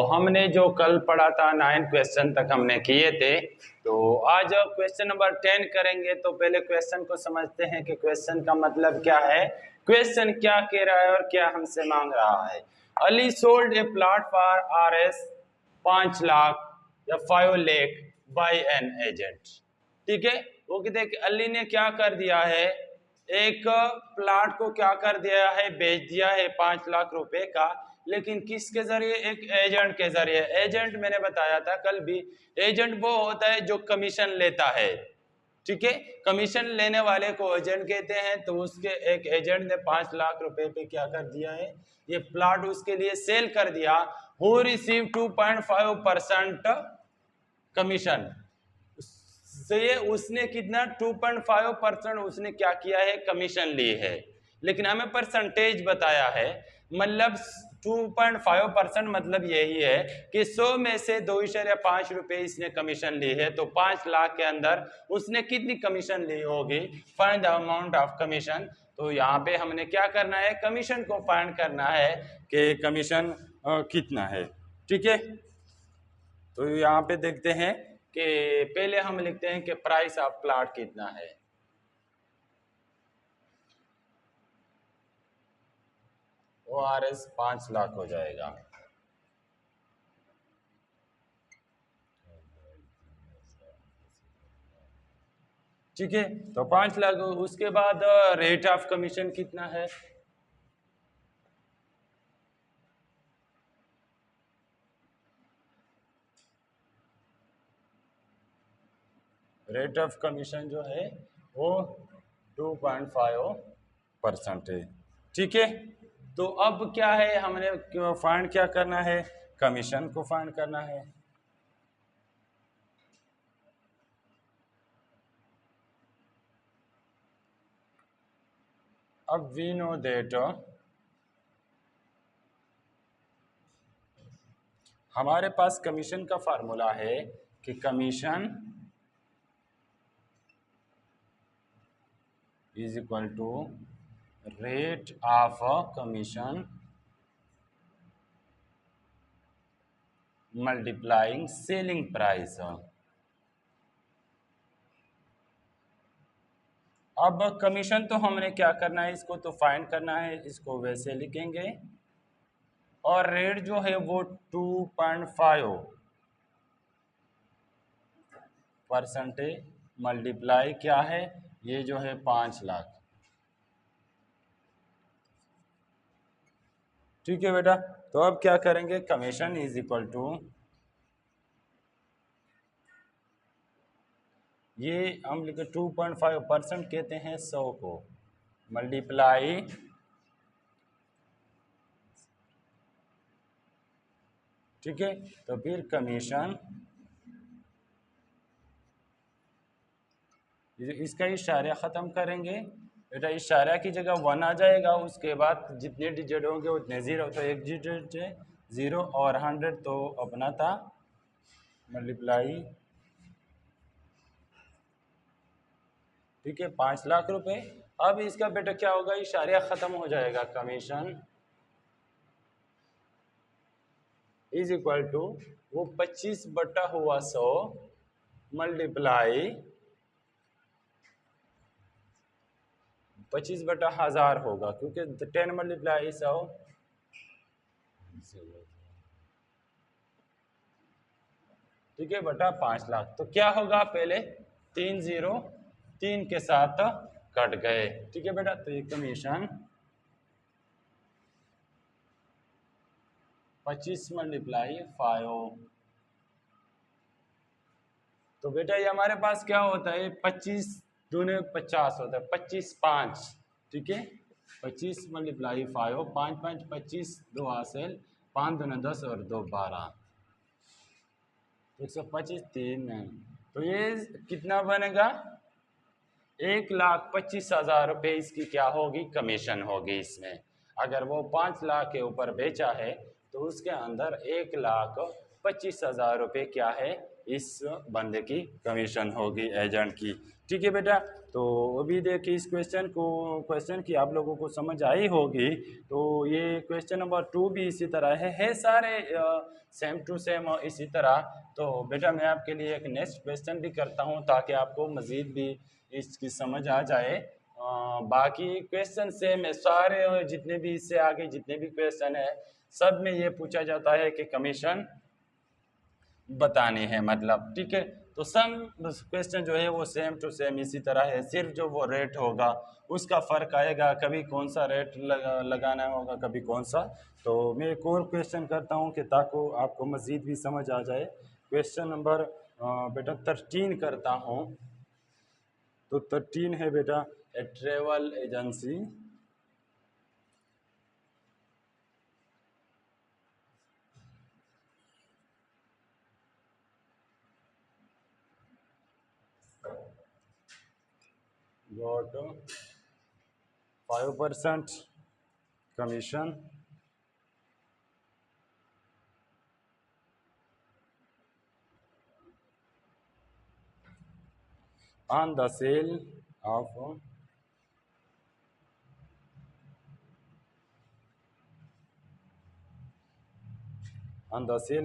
हमने जो कल पढ़ा था 9 क्वेश्चन तक हमने किए थे। तो आज क्वेश्चन नंबर 10 करेंगे। तो पहले क्वेश्चन को समझते हैं कि क्वेश्चन का मतलब क्या है, क्वेश्चन क्या कह रहा है और क्या हमसे मांग रहा है। Ali sold A plot for RS 5 lakh या 5 लाख बाय एन एजेंट। ठीक है, वो कहते हैं कि अली ने क्या कर दिया है, एक प्लाट को क्या कर दिया है, बेच दिया है 5 लाख रुपए का, लेकिन किसके जरिए, एक एजेंट के जरिए। एजेंट मैंने बताया था कल भी, एजेंट वो होता है जो कमीशन लेता है। ठीक है, कमीशन लेने वाले को एजेंट कहते हैं। तो उसके एक एजेंट ने 5 लाख रुपए पे क्या कर दिया है, ये प्लाट उसके लिए सेल कर दिया। हु रिसीव 2.5% कमीशन से, उसने कितना 2.5% उसने क्या किया है, कमीशन ली है। लेकिन हमें परसेंटेज बताया है, मतलब 2.5% मतलब यही है कि 100 में से 2.5 रुपए इसने कमीशन ली है। तो 5 लाख के अंदर उसने कितनी कमीशन ली होगी, find the amount of commission. तो यहाँ पे हमने क्या करना है, कमीशन को फाइंड करना है कि कमीशन कितना है। ठीक है, तो यहाँ पे देखते हैं कि पहले हम लिखते हैं कि प्राइस ऑफ प्लॉट कितना है। ORS 5 लाख हो जाएगा। ठीक है, तो 5 लाख। उसके बाद रेट ऑफ कमीशन कितना है, रेट ऑफ कमीशन जो है वो 2.5% है। ठीक है, तो अब क्या है, हमने फाइंड क्या करना है, कमीशन को फाइंड करना है। अब वी नो दैट हमारे पास कमीशन का फार्मूला है कि commission is equal to rate of commission multiplying selling price. अब कमीशन तो हमने क्या करना है, इसको तो फाइंड करना है, इसको वैसे लिखेंगे। और रेट जो है वो 2.5% मल्टीप्लाई क्या है, ये जो है 5 लाख। ठीक है बेटा, तो अब क्या करेंगे, कमीशन इज इक्वल टू, ये हम लिखे 2.5% कहते हैं 100 को, मल्टीप्लाई ठीक है, तो फिर कमीशन, इसका इशारा ख़त्म करेंगे बेटा, इशारा की जगह 1 आ जाएगा, उसके बाद जितने डिजिट होंगे उतने ज़ीरो, तो एक डिजिट है 0 और 100 तो अपना था, मल्टीप्लाई ठीक है 5 लाख रुपए। अब इसका बेटा क्या होगा, इशारा ख़त्म हो जाएगा, कमीशन इज इक्वल टू वो 25/100 मल्टीप्लाई 25/1000 होगा, क्योंकि 10 मल्टीप्लाई 100। ठीक है बटा 5 लाख। तो क्या होगा, पहले 3 0 3 के साथ कट गए। ठीक है बेटा, तो ये कमीशन 25 मल्टीप्लाई 5। तो बेटा ये हमारे पास क्या होता है, 25 दूने 50 होता है, 25 5। ठीक है, 25 मल्टीप्लाई 5, 5 5 25, 2 हासिल, 5 दूने 10 और 2 12, 125 3 है। तो ये कितना बनेगा, 1,25,000 रुपये इसकी क्या होगी, कमीशन होगी इसमें। अगर वो 5 लाख के ऊपर बेचा है तो उसके अंदर 1,25,000 रुपये क्या है, इस बंदे की कमीशन होगी, एजेंट की। ठीक है बेटा, तो अभी देखिए इस क्वेश्चन की आप लोगों को समझ आई होगी। तो ये क्वेश्चन नंबर 2 भी इसी तरह है सारे सेम टू सेम इसी तरह। तो बेटा मैं आपके लिए एक नेक्स्ट क्वेश्चन भी करता हूँ ताकि आपको मज़ीद भी इसकी समझ आ जाए। बाकी क्वेश्चन सेम है सारे, जितने भी इससे आगे जितने भी क्वेश्चन है सब में ये पूछा जाता है कि कमीशन बतानी है, मतलब ठीक है। तो सम क्वेश्चन जो है वो सेम टू सेम इसी तरह है, सिर्फ जो वो रेट होगा उसका फ़र्क आएगा, कभी कौन सा रेट लगाना होगा कभी कौन सा। तो मैं एक और क्वेश्चन करता हूँ कि ताकि आपको मज़ीद भी समझ आ जाए। क्वेश्चन नंबर बेटा 13 करता हूँ। तो 13 है बेटा, ए travel agency got 5% commission on the sale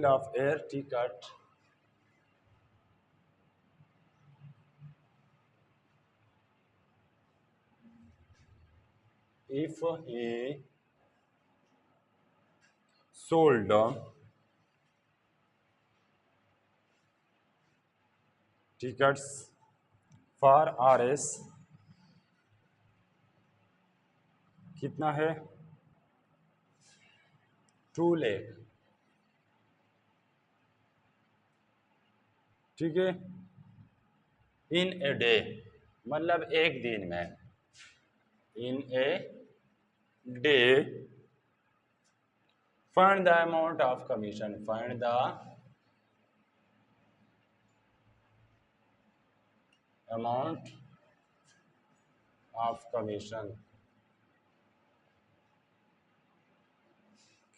of air ticket if he sold tickets for RS कितना है 2 लाख। ठीक है, इन ए डे मतलब एक दिन में, in a day find the amount of commission, find the amount of commission।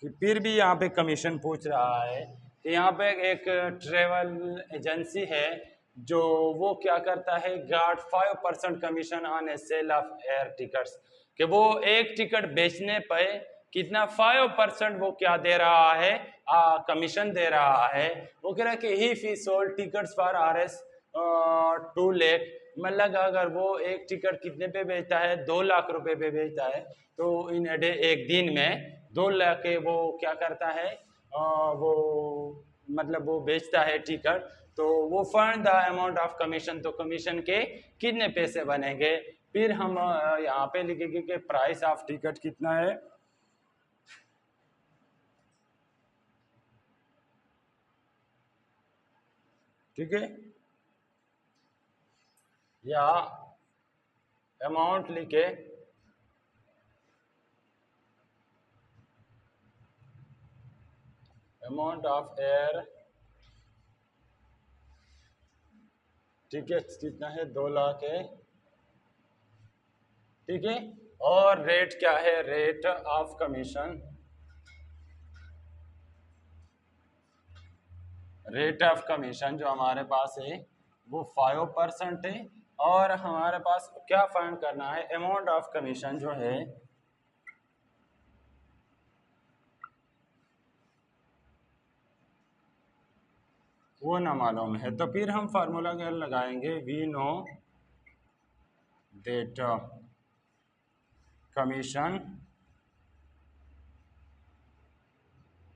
फिर भी यहाँ पे कमीशन पूछ रहा है। तो यहाँ पे एक ट्रेवल एजेंसी है जो वो क्या करता है, guard 5% commission on a sale of air tickets, कि वो एक टिकट बेचने पे कितना 5% वो क्या दे रहा है, कमीशन दे रहा है। वो कह रहा है कि ही sold tickets for RS 2 lakh, मतलब अगर वो एक टिकट कितने पे बेचता है 2 लाख रुपए पे बेचता है, तो इन अ डे एक दिन में 2 लाख के वो क्या करता है, वो मतलब वो बेचता है टिकट। तो वो fund the amount of commission, तो कमीशन के कितने पैसे बनेंगे। फिर हम यहाँ पे लिखेंगे कि प्राइस ऑफ टिकट कितना है, ठीक है, या अमाउंट लिखे अमाउंट ऑफ एयर टिकट कितना है 2 लाख है, ठीक है। और रेट क्या है, rate of commission, rate of commission जो हमारे पास है वो 5% है। और हमारे पास क्या फाइंड करना है, अमाउंट ऑफ कमीशन जो है वो ना मालूम है। तो फिर हम फार्मूला क्या लगाएंगे, we know that commission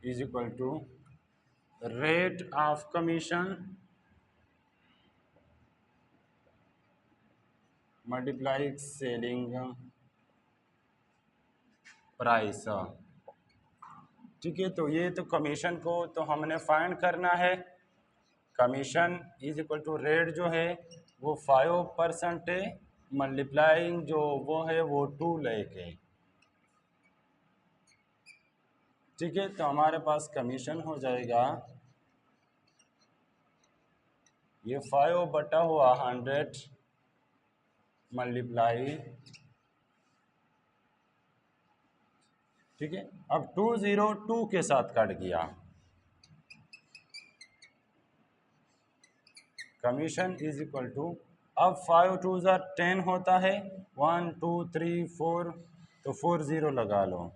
is equal to rate of commission multiply selling price. ठीक है, तो ये तो कमीशन को तो हमने फाइंड करना है। Commission is equal to rate जो है वो 5% है, मल्टीप्लाइंग जो वो है वो 2 लाख है। ठीक है, तो हमारे पास कमीशन हो जाएगा ये 5/100 मल्टीप्लाई, ठीक है। अब 202 के साथ कट गया, कमीशन इज इक्वल टू, अब 5 2 10 होता है, 1 2 3 4, तो 4 0 लगा लो।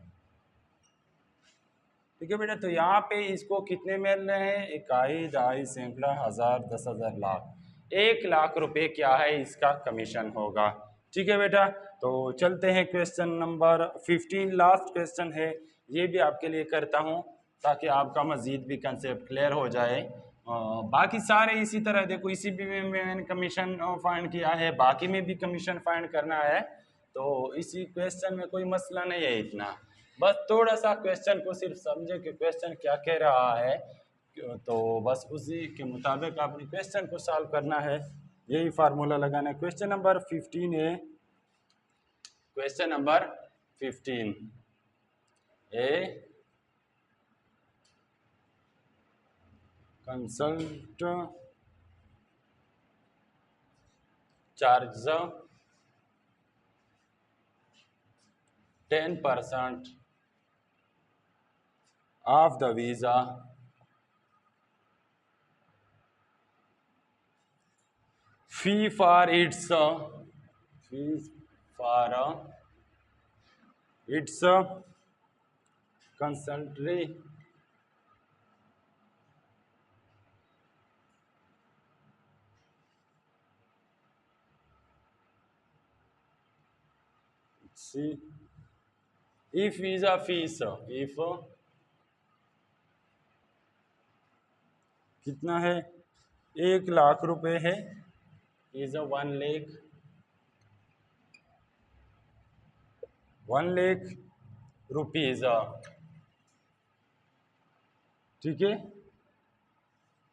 ठीक है बेटा, तो यहाँ पे इसको कितने मिल रहे हैं, इकाई, दहाई, सैकड़ा, हजार, 10,000, लाख, 1,00,000 रुपए क्या है इसका कमीशन होगा। ठीक है बेटा, तो चलते हैं क्वेश्चन नंबर 15, लास्ट क्वेश्चन है, ये भी आपके लिए करता हूँ ताकि आपका मजीद भी कंसेप्ट क्लियर हो जाए। बाकी सारे इसी तरह देखो, इसी भी में मैंने कमीशन फाइंड किया है, बाकी में भी कमीशन फाइंड करना है, तो इसी क्वेश्चन में कोई मसला नहीं है इतना, बस थोड़ा सा क्वेश्चन को सिर्फ समझे कि क्वेश्चन क्या कह रहा है, तो बस उसी के मुताबिक आपने क्वेश्चन को सॉल्व करना है, यही फार्मूला लगाना है। क्वेश्चन नंबर 15 है, question number 15 A consult charge 10% of the visa fee for its consultancy if visa fees, if कितना है, 1,00,000 रुपए है, इज 1,00,000 रुपीज। ठीक है,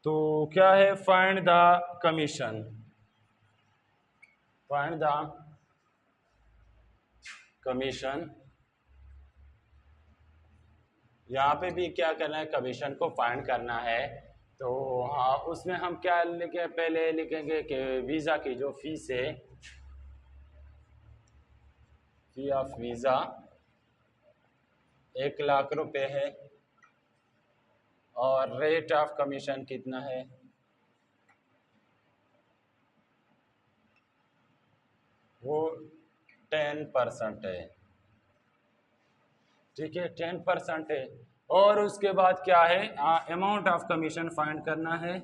तो क्या है, find the commission, find the commission, यहाँ पे भी क्या करना है, कमीशन को फाइंड करना है, तो हाँ उसमें हम क्या लिखे, पहले लिखेंगे कि वीज़ा की जो फीस है, फी ऑफ वीज़ा 1,00,000 रुपए है, और रेट ऑफ कमीशन कितना है, वो 10% है। ठीक है, 10% है, और उसके बाद क्या है, अमाउंट ऑफ कमीशन फाइंड करना है,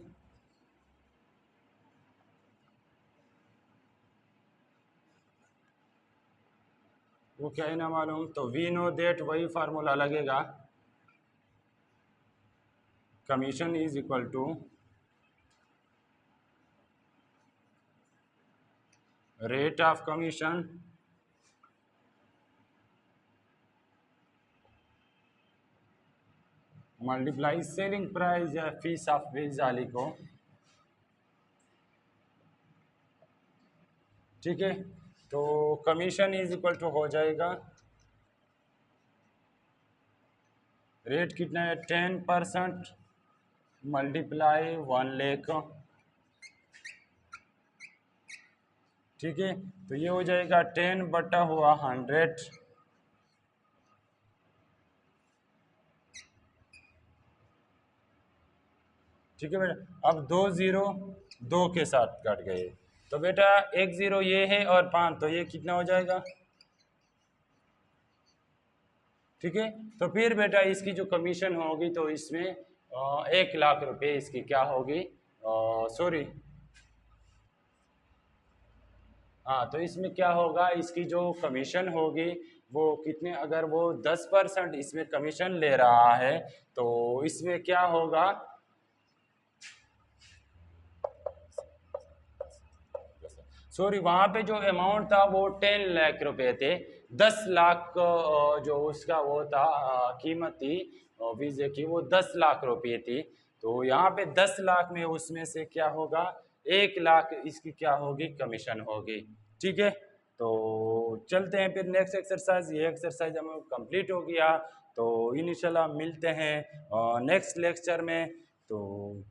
वो क्या है ना मालूम, तो वी नो देट वही फार्मूला लगेगा, commission is equal to rate of commission multiply selling price या फीस ऑफ वीजा लिखो। ठीक है, तो कमीशन इज इक्वल टू हो जाएगा, रेट कितना है, 10% मल्टीप्लाई 1,00,000। ठीक है, तो ये हो जाएगा 10/100। ठीक है बेटा, अब 2 0 2 के साथ कट गए, तो बेटा 1 0 ये है और 5, तो ये कितना हो जाएगा। ठीक है, तो फिर बेटा इसकी जो कमीशन होगी, तो इसमें 1,00,000 रुपए इसकी क्या होगी, सॉरी, हाँ, तो इसमें क्या होगा, इसकी जो कमीशन होगी वो कितने, अगर वो 10% इसमें कमीशन ले रहा है, तो इसमें क्या होगा, सॉरी, वहाँ पे जो अमाउंट था वो 10,00,000 रुपए थे, 10,00,000 जो उसका वो था, कीमत थी वीजे की, वो 10,00,000 रुपये थी, तो यहाँ पे 10,00,000 में उसमें से क्या होगा, 1,00,000 इसकी क्या होगी, कमीशन होगी। ठीक है, तो चलते हैं फिर नेक्स्ट एक्सरसाइज, ये एक्सरसाइज हमें कंप्लीट हो गया, तो इंशाल्लाह मिलते हैं नेक्स्ट लेक्चर में, तो